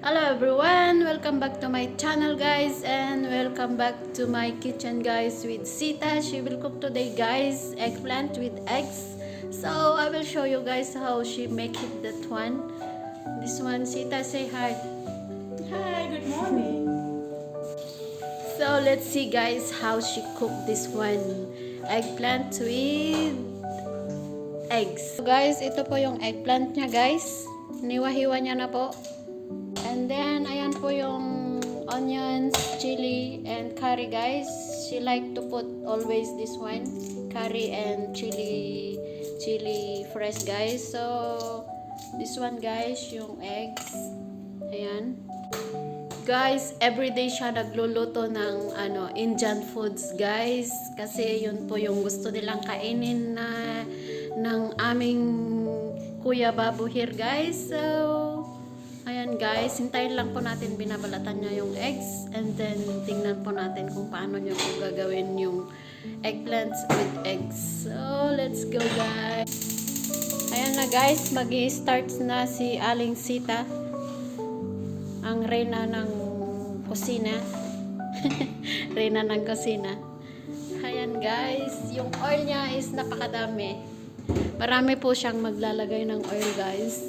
Hello everyone, welcome back to my channel guys, and welcome back to my kitchen guys with Sita. She will cook today guys eggplant with eggs. So I will show you guys how she make it, that one. This one, Sita, say hi. Hi, good morning. So let's see guys how she cook this one, eggplant with eggs. So guys, ito po yung eggplant niya guys. Niwa-hiwa niya na po. And then, ayan po yung onions, chili, and curry guys. She like to put always this one, curry and chili fresh guys. So, this one guys, yung eggs. Ayan. Guys, everyday siya nagluluto ng Indian foods guys. Kasi yun po yung gusto nilang kainin na ng aming Kuya Babu here guys. So, ayan guys, hintayin lang po natin, binabalatan niya yung eggs, and then tingnan po natin kung paano niya po gagawin yung eggplants with eggs. So, let's go guys. Ayan na guys, mag-i-start na si Aling Sita, ang reyna ng kusina. Reyna ng kusina. Ayan guys, yung oil niya is napakadami. Marami po siyang maglalagay ng oil guys.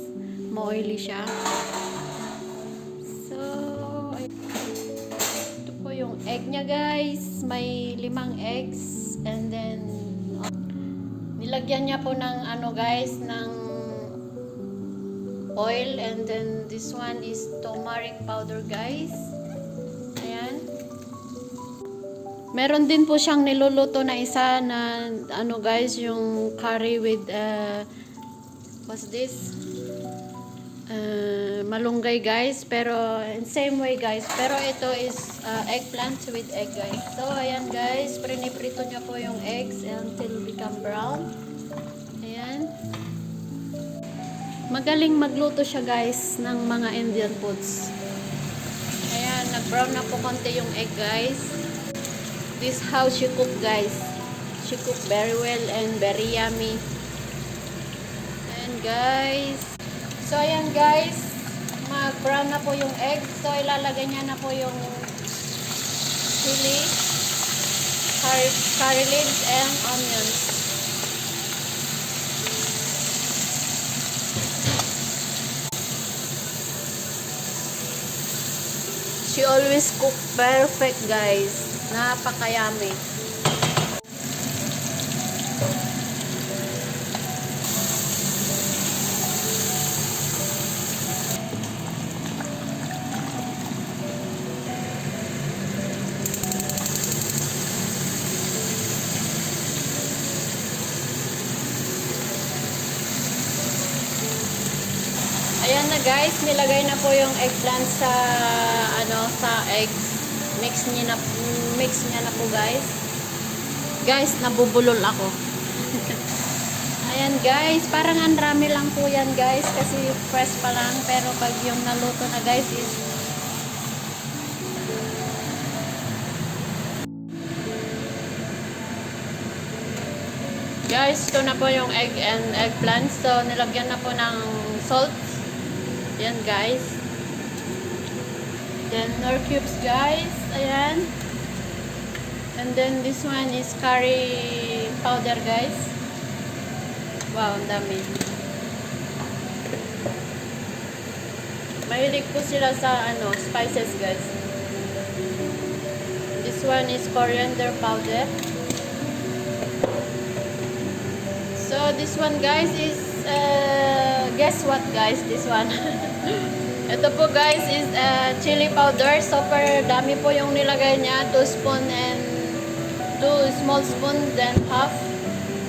Ma-oily siya. Yung egg niya guys, may 5 eggs, and then nilagyan niya po ng guys, ng oil, and then this one is turmeric powder guys. Ayan, meron din po siyang niluluto na isa na guys, yung curry with what's this, malunggay guys, pero in same way guys, pero ito is eggplant with egg guys. So ayan guys, priniprito niya po yung eggs until become brown. Ayan, magaling magluto siya guys ng mga Indian foods. Ayan, nag brown na po konti yung egg guys. This how she cook guys. She cook very well and very yummy. And guys, so ayan guys, mag-brown na po yung egg. So ilalagay niya na po yung chili, curry leaves, and onions. She always cook perfect guys. Napakayami. Ayan na guys, nilagay na po yung eggplant sa sa eggs. Mix niya na po guys. Guys, nabubulol ako. Ayan guys, parang ang rami lang po yan guys kasi fresh pa lang, pero pag yung naluto na guys is guys, ito na po yung egg and eggplant. So, nilagyan na po ng salt. Ayan guys. Then, nor cubes guys. Ayan. And then, this one is curry powder guys. Wow, ang dami. Mahilig po sila sa spices guys. This one is coriander powder. So this one guys is guess what guys, this one. Ito po guys is chili powder. Super dami po yung nilagay niya. 2 spoon and 2 small spoon, then half.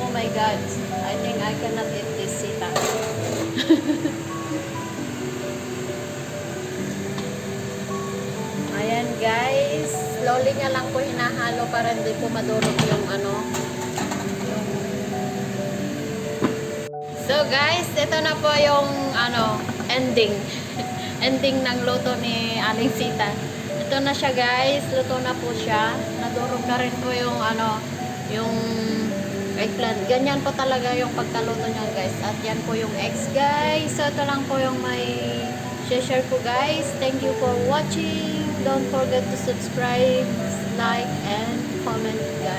Oh my god, I think I cannot eat this, Sita. Ayan guys, slowly niya lang po hinahalo para hindi po madurog yung So guys, ito na po yung ending. Ending ng luto ni Aling Sita. Ito na siya guys, luto na po siya. Nadurog na rin po yung yung eggplant. Ganyan po talaga yung pagkaluto niya guys. At yan po yung eggs guys. So ito lang po yung may share ko guys. Thank you for watching. Don't forget to subscribe, like, and comment guys.